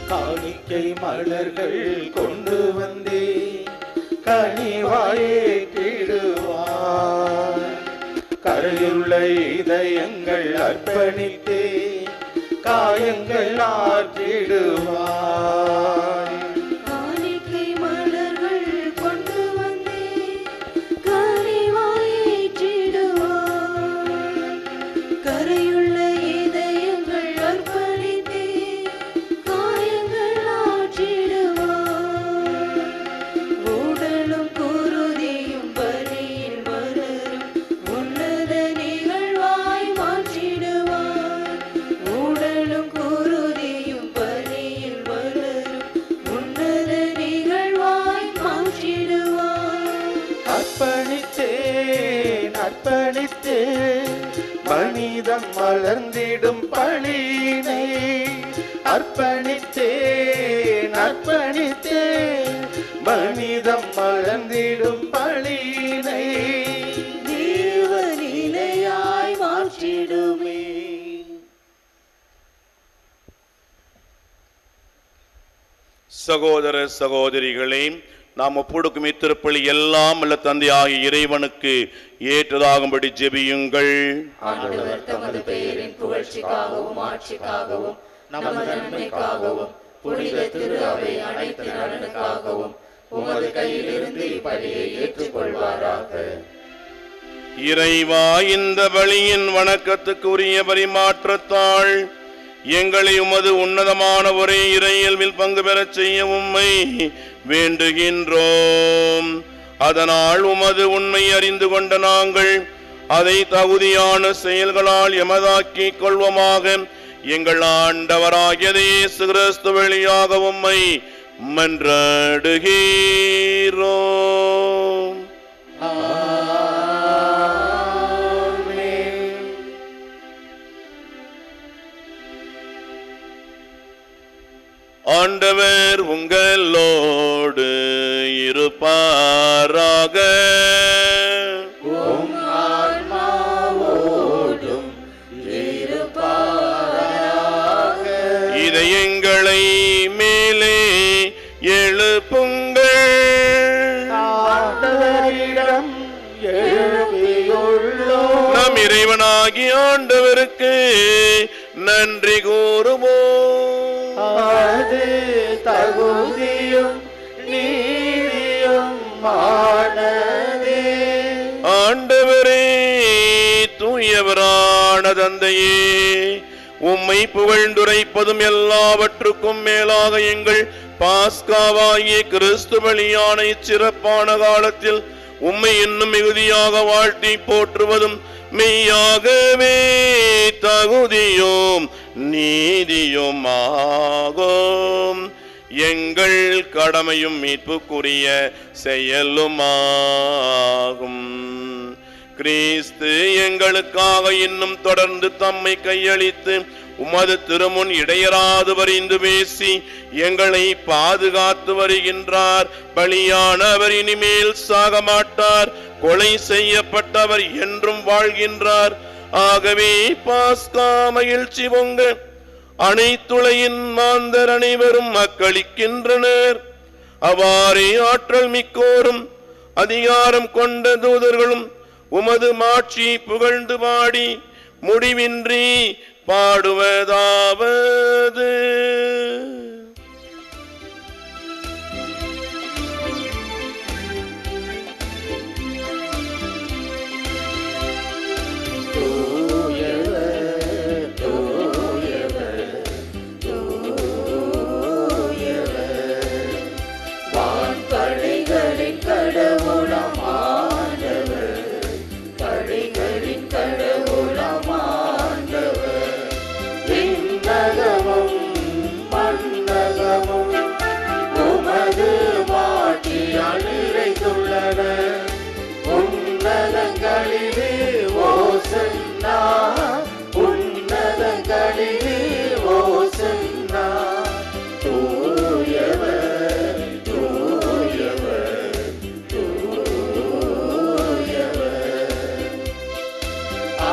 காணிக்கை மலர்கள் கொண்டு வந்தே கனிவாயேற்றிடுவார். கரையுள்ள இதயங்கள் அர்ப்பணித்தே காயங்கள் ஆற்றிடுவார். காணிக்கை மலர்கள் கொண்டு வந்தே கனிவாயேற்றிடுவார். கரையுள்ள இதயங்கள் அர்ப்பணித்தே மனிதம் மலர்ந்திடும் பழியினை அர்ப்பணித்தேன், அர்ப்பணித்தேன். மனிதம் மலர்ந்திடும் பழியினை தேவனிலையாய் மாற்றிடுமே. சகோதர சகோதரிகளே, நாம் ஒப்புடுக்கும் இத்திருப்பலி எல்லாம் அல்ல தந்தையாகிய இறைவனுக்கு ஏற்றதாகும்படி ஜெபியுங்கள். ஆண்டவர் தமது பெயரின் புகழ்ச்சிக்காகவும் ஆட்சிக்காகவும் நமது நன்மைக்காகவும் புனித திரு அவை அனைத்து நலனுக்காகவும் உமது கையிலிருந்து இப்பலியை ஏற்றுக்கொள்வாராக. இறைவா, இந்த பலியின் வணக்கத்துக்கு உரிய பரிமாற்றத்தால் எங்களை உமது உன்னதமான ஒரே இறையியல்பில் பங்கு பெறச் செய்ய உம்மை வேண்டுகின்றோம். அதனால் உமது உண்மை அறிந்து கொண்ட நாங்கள் அதை தகுதியான செயல்களால் எமதாக்கிக் கொள்வோமாக. எங்கள் ஆண்டவராகிய இயேசு கிறிஸ்து வழியாக உம்மை மன்றாடுகிறோம். ஆண்டவர் உங்களோடு இருப்பாராக. இதயங்களை மேலே எழுப்புங்கள். ஆண்டவரிடம் எழுப்பியுள்ளோம். நம் இறைவனாகிய ஆண்டவருக்கு நன்றி கூறுவோம். அது தகுதியும் நீதியும் ஆனதே. ஆண்டவரே, தூயவரான தந்தையே, உம்மை புகழ்ந்துரைப்பதும் எல்லாவற்றுக்கும் மேலாக எங்கள் பாஸ்காவாகிய கிறிஸ்து பலியான இச்சிறப்பான காலத்தில் உம்மை இன்னும் மிகுதியாக வாழ்த்தி போற்றுவதும் மெய்யாகவே தகுதியும் நீதியுமாகும். எங்கள் கடமையும் மீட்புக்குரிய செயலுமாகும். கிறிஸ்து எங்களுக்காக இன்னும் தொடர்ந்து தம்மை கையளித்து உமது திருமுன் இடையராது வரிந்து பேசி எங்களை பாதுகாத்து வருகின்றார். பலியானவர் இனிமேல் சாக மாட்டார். கொலை செய்யப்பட்டவர் என்றும் வாழ்கின்றார். ஆகவே பாஸ்கா மகிழ்ச்சி பொங்க அனைத்துலகின் மாந்தர் அனைவரும் மக்களிக்கின்றனர். அவ்வாறே ஆற்றல் மிக்கோரும் அதிகாரம் கொண்ட தூதர்களும் உமது மாட்சி புகழ்ந்து பாடி முடிவின்றி பாடுவதாவது. உன்னதங்களிலே ஓசன்னா, உன்னதங்களிலே ஓசன்னா. தூயவர் தூயவர் தூயவர்,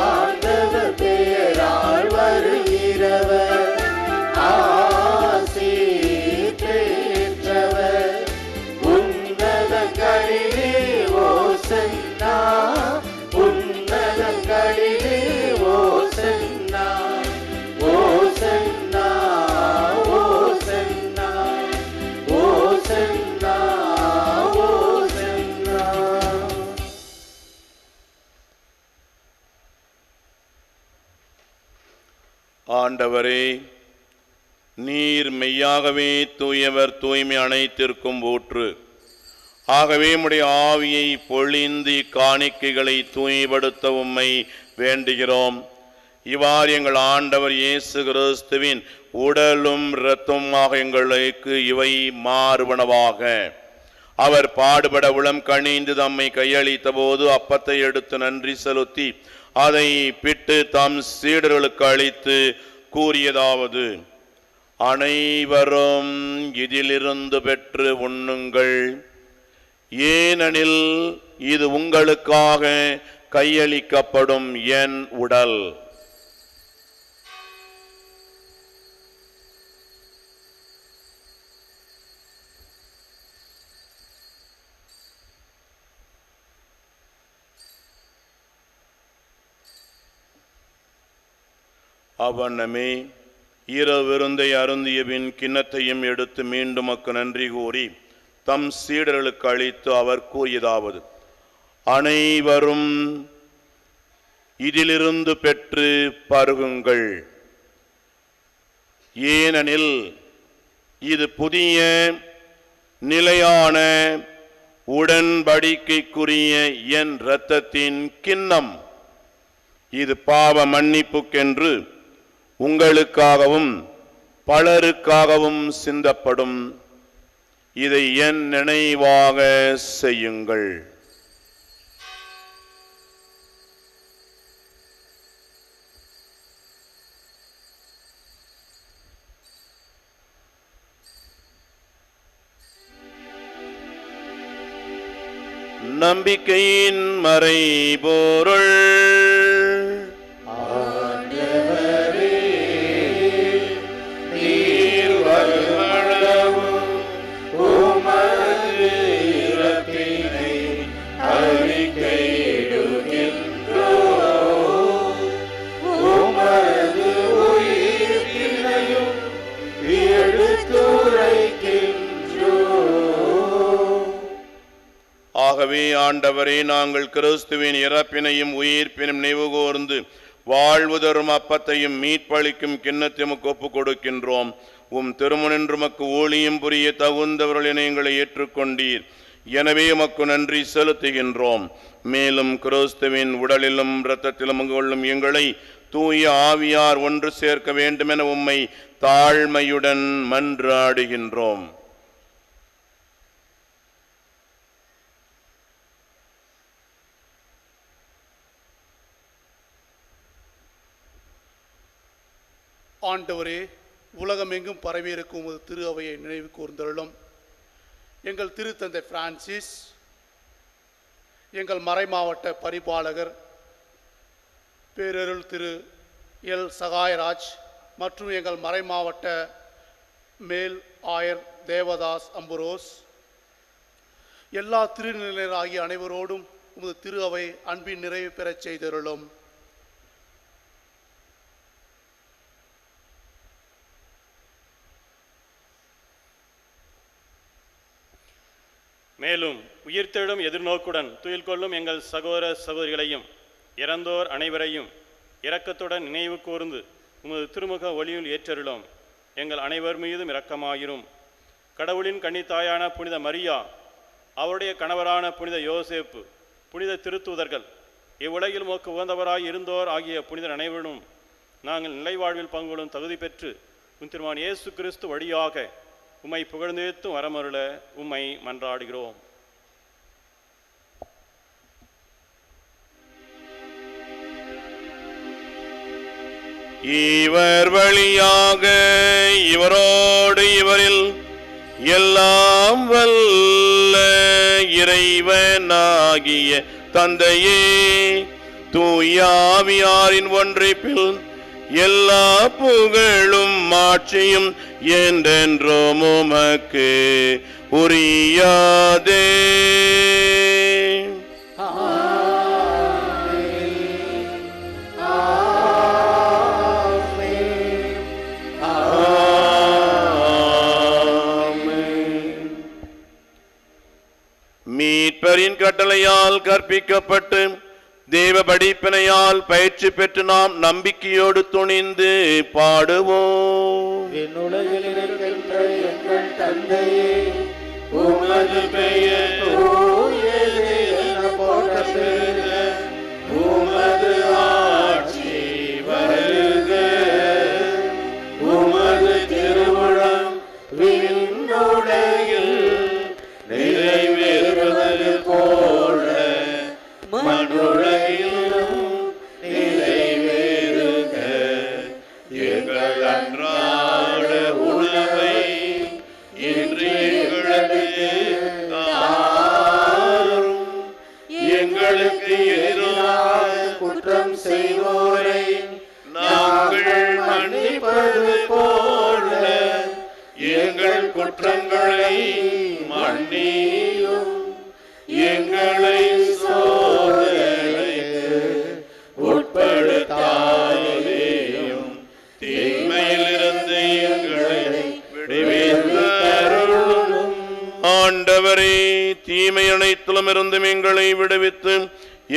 ஆண்டவர் பெயரால் வருகிறவர், ஆசி பெற்றவர். உன்னதங்களிலே ஓசன்னா, உன்னதங்களிலே ஓசன்னா. ஓசன்னா ஓசன்னா ஓசன்னா ஓசன்னா. ஆண்டவரே, நீர் மெய்யாகவே தூயவர், தூய்மை அனைத்திற்கும் ஊற்று. ஆகவே உம்முடைய ஆவியை பொழிந்து காணிக்கைகளை தூய்மைப்படுத்த உம்மை வேண்டுகிறோம். இவ்வாறு எங்கள் ஆண்டவர் இயேசு கிறிஸ்துவின் உடலும் இரத்தமாக எங்களுக்கு இவை மாறுவனவாக. அவர் பாடுபட உளம் கனிந்து தம்மை கையளித்த போது அப்பத்தை எடுத்து நன்றி செலுத்தி அதை பிட்டு தம் சீடர்களுக்கு அளித்து கூறியதாவது: அனைவரும் இதிலிருந்து பெற்று உண்ணுங்கள். ஏனெனில் இது உங்களுக்காக கையளிக்கப்படும் என் உடல். அவ்வண்ணமே இரவிருந்தை அருந்திய பின் கிண்ணத்தையும் எடுத்து மீண்டும் நன்றி கூறி தம் சீடர்களுக்கு அளித்து அவர் கூறியதாவது: அனைவரும் இதிலிருந்து பெற்று பருகுங்கள். ஏனெனில் இது புதிய நிலையான உடன்படிக்கைக்குரிய என் இரத்தத்தின் கிண்ணம். இது பாவ மன்னிப்புக்கென்று உங்களுக்காகவும் பலருக்காகவும் சிந்தப்படும். இதை என் நினைவாக செய்யுங்கள். நம்பிக்கையின் மறைபொருள். ஆகவே ஆண்டவரே, நாங்கள் கிறிஸ்துவின் இறப்பினையும் உயிர்ப்பினும் நினைவுகூர்ந்து வாழ்வு தரும் அப்பத்தையும் மீட்பளிக்கும் கிண்ணத்தையும் ஒப்புக் கொடுக்கின்றோம். உம் திருமுனின்று மக்கு ஊழியம் புரிய தகுந்தவர்கள் எங்களை ஏற்றுக்கொண்டீர். எனவே மக்கு நன்றி செலுத்துகின்றோம். மேலும் கிறிஸ்துவின் உடலிலும் இரத்தத்திலும் கொள்ளும் எங்களை தூய ஆவியார் ஒன்று சேர்க்க வேண்டுமென உம்மை தாழ்மையுடன் மன்றாடுகின்றோம். ஆண்டவரே, உலகமெங்கும் பரவியிருக்கும் உமது திரு அவையை நினைவு கூர்ந்தருளும். எங்கள் திருத்தந்தை பிரான்சிஸ், எங்கள் மறைமாவட்ட பரிபாலகர் பேரருள் திரு எல் சகாயராஜ் மற்றும் எங்கள் மறைமாவட்ட மேல் ஆயர் தேவதாஸ் அம்புரோஸ், எல்லா திருநிலையராகிய அனைவரோடும் உமது திரு அவை அன்பின் நிறைவு பெறச் செய்தருளும். மேலும் உயிர்த்தெழும் எதிர்நோக்குடன் துயில் கொள்ளும் எங்கள் சகோதர சகோதரிகளையும் இறந்தோர் அனைவரையும் இரக்கத்துடன் நினைவு கூர்ந்து உமது திருமுக ஒளியில் ஏற்றருளும். எங்கள் அனைவர் மீதும் இரக்கமாயிரும். கடவுளின் கன்னித்தாயான புனித மரியா, அவருடைய கணவரான புனித யோசேப்பு, புனித திருத்தூதர்கள், இவ்வுலகில் உமக்கு உகந்தவராய் இருந்தோர் ஆகிய புனிதர் அனைவரும் நாங்கள் நிலைவாழ்வில் பங்குகளும் தகுதி பெற்று உம் திருமகன் இயேசு கிறிஸ்து வழியாக உம்மை புகழ்ந்தேத்தும் வரமருள உம்மை மன்றாடுகிறோம். இவர் வழியாக இவரோடு இவரில் எல்லாம் வல்ல இறைவனாகிய தந்தையே, தூய ஆவியாரின் ஒன்றிப்பில் எல்லா புகழும் மாட்சியும் என்றென்றும் உமக்கு உரியாதே. மீட்பரின் கட்டளையால் கற்பிக்கப்பட்டு தேவ படிப்பினையால் பயிற்சி பெற்று நாம் நம்பிக்கையோடு துணிந்து பாடுவோம். விண்ணுலகில் இருக்கின்ற எங்கள் தந்தையே, உமது பெயர் தூயது என போற்றப் பெறுக. உமது ஆட்சி வருக. உமது திருவுளம் விண்ணுலகில் நிறைவேறுவது போல மண்ணுலகிலும் நிறைவேறுக. எங்கள் அன்றாட பாவங்களை மன்னியும் எங்களை சோதனைக்கு உட்படுத்தாதேயும் தீமையிலிருந்து எங்களை விடுவித்தருளும். ஆண்டவரே, தீமை அனைத்திலும் இருந்தும் எங்களை விடுவித்து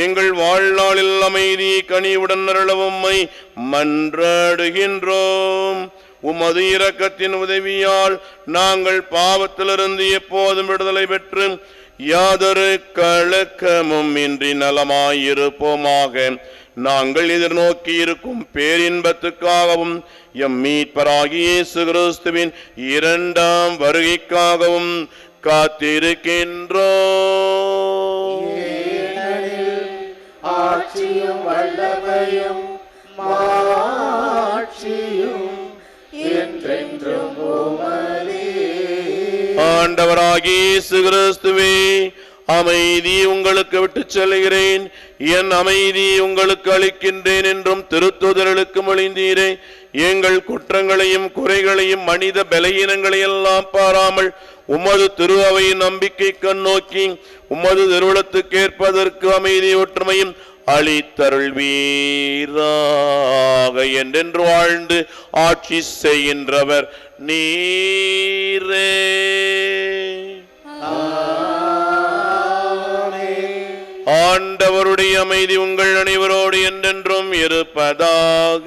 எங்கள் வாழ்நாளில் அமைதியை கனிவுடன் அருளவும் உம்மை மன்றாடுகின்றோம். உமது இரக்கத்தின் உதவியால் நாங்கள் பாவத்திலிருந்து எப்போதும் விடுதலை பெற்று யாதொரு கலக்கமும் இன்றி நலமாயிருப்போமாக. நாங்கள் எதிர்நோக்கி இருக்கும் பேரின்பத்துக்காகவும் எம் மீட்பராகிய இயேசு கிறிஸ்துவின் இரண்டாம் வருகைக்காகவும் காத்திருக்கின்றோம். ஆட்சியும் வல்லமையும் மாட்சியும் என்றென்றும் உமதே. ஆண்டவராகிய இயேசு கிறிஸ்துவே, அமைதி உங்களுக்கு விட்டுச் செல்கிறேன், என் அமைதி உங்களுக்கு அளிக்கின்றேன் என்றும் திருத்தூதர்களுக்கு மொழிந்தீரே. எங்கள் குற்றங்களையும் குறைகளையும் மனித பலகீனங்களையெல்லாம் பாராமல் உமது திரு அவையின் நம்பிக்கை கண்ணோக்கி உமது திருவுளத்துக்கேற்பதற்கு அமைதி ஒற்றுமையும் அளித்தருள்வீராக. என்றென்று வாழ்ந்து ஆட்சி செய்கின்றவர் நீரே. ஆண்டவருடைய அமைதி உங்கள் அனைவரோடு என்றென்றும் இருப்பதாக.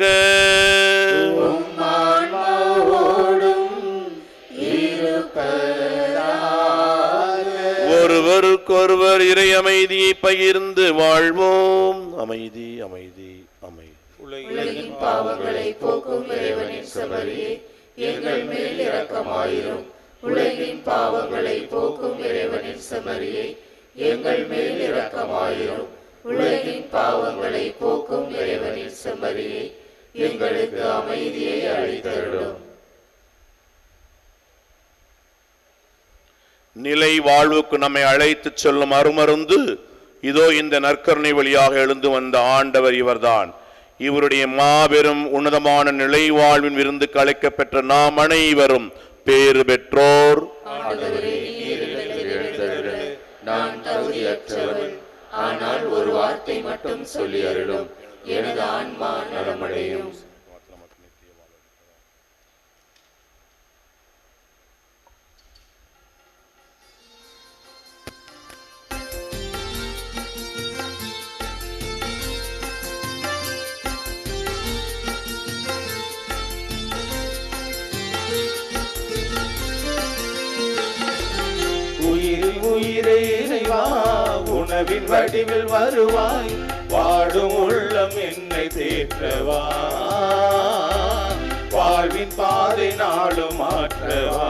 ஒருவருக்கொருவர் இறை அமைதியை பகிர்ந்து வாழ்வோம். அமைதி அமைதி அமைதி. உலகின் பாவங்களை போக்கும் இறைவனின் செம்மறியே, எங்கள் மேல் இரக்கமாயிரும். உலகின் பாவங்களை போக்கும் இறைவனின் செம்மறியே, எங்கள் மேல் இரக்கமாயிரும். உலகின் பாவங்களை போக்கும் இறைவனின் செம்மறியே, எங்களுக்கு அமைதியை அளித்தருளும். நிலை வாழ்வுக்கு நம்மை அழைத்துச் செல்லும் அருமருந்து இதோ இந்த நற்கருணை வழியாக எழுந்து வந்த ஆண்டவர் இவர்தான். இவருடைய மாபெரும் உன்னதமான நிலை வாழ்வின் விருந்துக்கு அழைக்கப்பெற்ற நாம் அனைவரும் பேறு பெற்றோர். நான் தகுதியற்றவன், ஆனால் ஒரு வார்த்தை மட்டும் சொல்லி அருளும், எனது ஆன்மா நலமடையும். உயிரே இறைவா, உணவின் வடிவில் வருவாய், வாடும் உள்ளம் என்னை தேற்றவா, வாழ்வின் பாதை நாடும் மாற்றவா.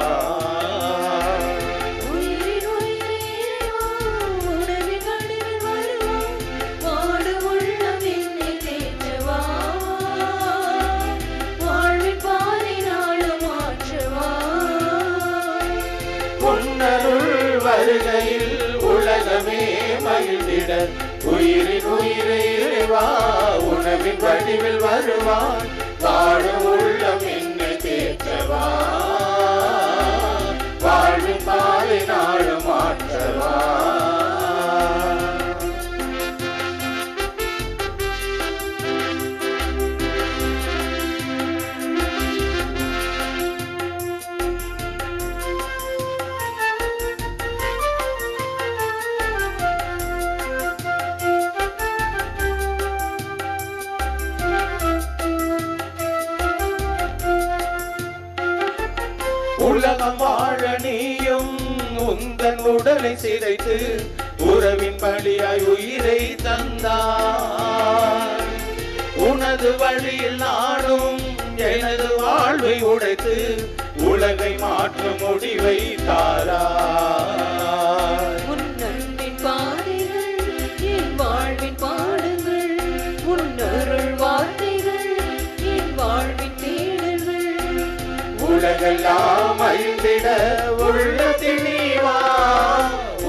வருகையில் உலகமே மகிழ்ந்திட, உயிரின் உயிரை இறைவா, உணவின் வடிவில் வருவான், வாழும் உள்ளம் என்னை தேற்றவா, வாழ்வின் பாதை நாடும் மாற்றவா. உலகம் வாழ நீயும் உந்தன் உடலை சிதைத்து உறவின் பலியாய் உயிரை தந்தாய். உனது வழியில் நானும் எனது வாழ்வை உடைத்து உலகை மாற்றும் முடிவை தாராய். உன் அன்பின் பாதைகள் என் வாழ்வின் பாடங்கள், உன் அருள் வார்த்தைகள் என் வாழ்வின் தேடல்கள். உலகெல்லாம் அழிந்திட உள்ளத்தில் நீ வா,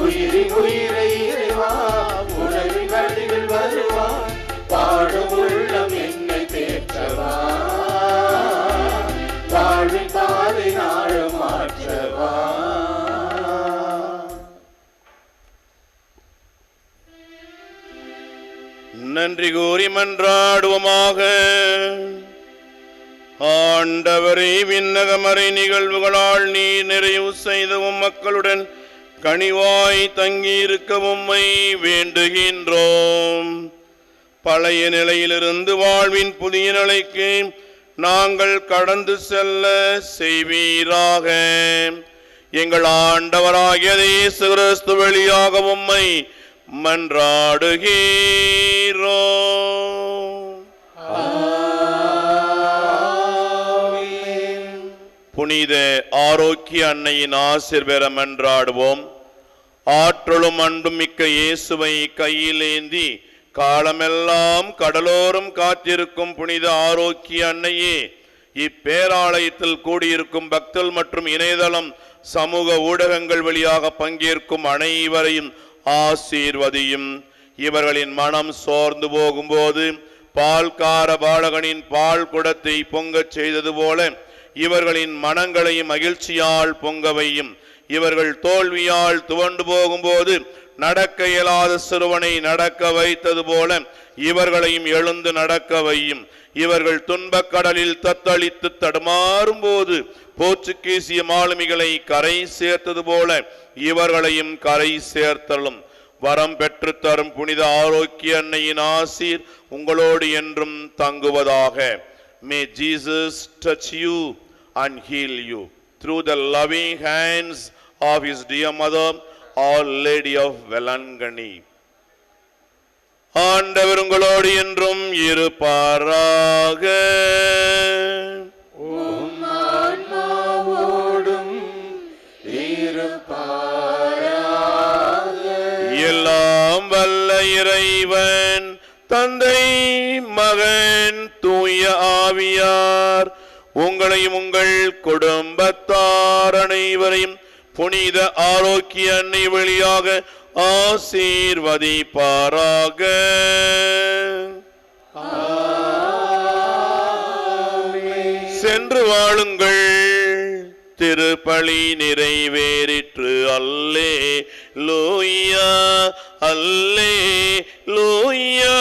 உயிரின் உயிரை இறைவா, உணவின் வடிவில் வருவா, பாடும் உள்ளம் என்னை தேற்றவா, வாழ்வின் பாதை நாடும் மாற்றவா. நன்றி கூறி மன்றாடுவோமாக. ஆண்டவரே, விண்ணகமறை நிகழ்வுகளால் நீ நிறைவு செய்தவும் மக்களுடன் கனிவாய் தங்கியிருக்கவும் வேண்டுகின்றோம். பழைய நிலையிலிருந்து வாழ்வின் புதிய நிலைக்கு நாங்கள் கடந்து செல்ல செய்வீராக. எங்கள் ஆண்டவராகிய இயேசு கிறிஸ்து வழியாக உம்மை மன்றாடுகிறோம். புனித ஆரோக்கிய அன்னையின் ஆசீர் பெற மன்றாடுவோம். ஆற்றலும் அன்பும் மிக்க இயேசுவை கையிலேந்தி காலமெல்லாம் கடலோரம் காத்திருக்கும் புனித ஆரோக்கிய அன்னையே, இப்பேராலயத்தில் கூடியிருக்கும் பக்தர்கள் மற்றும் இணையதளம் சமூக ஊடகங்கள் வழியாக பங்கேற்கும் அனைவரையும் ஆசீர்வதியும். இவர்களின் மனம் சோர்ந்து போகும்போது பால்கார பாலகனின் பால் குடத்தை பொங்கச் செய்தது போல இவர்களின் மனங்களையும் மகிழ்ச்சியால் பொங்கவையும். இவர்கள் தோல்வியால் துவண்டு போகும்போது நடக்க இயலாத சிறுவனை நடக்க வைத்தது போல இவர்களையும் எழுந்து நடக்க வையும். இவர்கள் துன்பக் கடலில் தத்தளித்து தடுமாறும் போது போர்ச்சுகீசிய மாலுமிகளை கரை சேர்த்தது போல இவர்களையும் கரை சேர்த்தலும். வரம் பெற்று தரும் புனித ஆரோக்கிய அன்னையின் ஆசீர் உங்களோடு என்றும் தங்குவதாக. May Jesus touch you and heal you through the loving hands of his dear mother, Our Lady of Velangani. ஆண்டவர் உங்களோடு என்றும் இருப்பாராக. எல்லாம் வல்ல இறைவன் தந்தை, மகன், தூய ஆவியார் உங்களையும் உங்கள் குடும்பத்தார் அனைவரையும் புனித ஆரோக்கிய அன்னை வழியாக ஆசீர்வதிப்பாராக. சென்று வாழுங்கள், திருப்பலி நிறைவேறிற்று. அல்லே லூயா, அல்லே லூயா.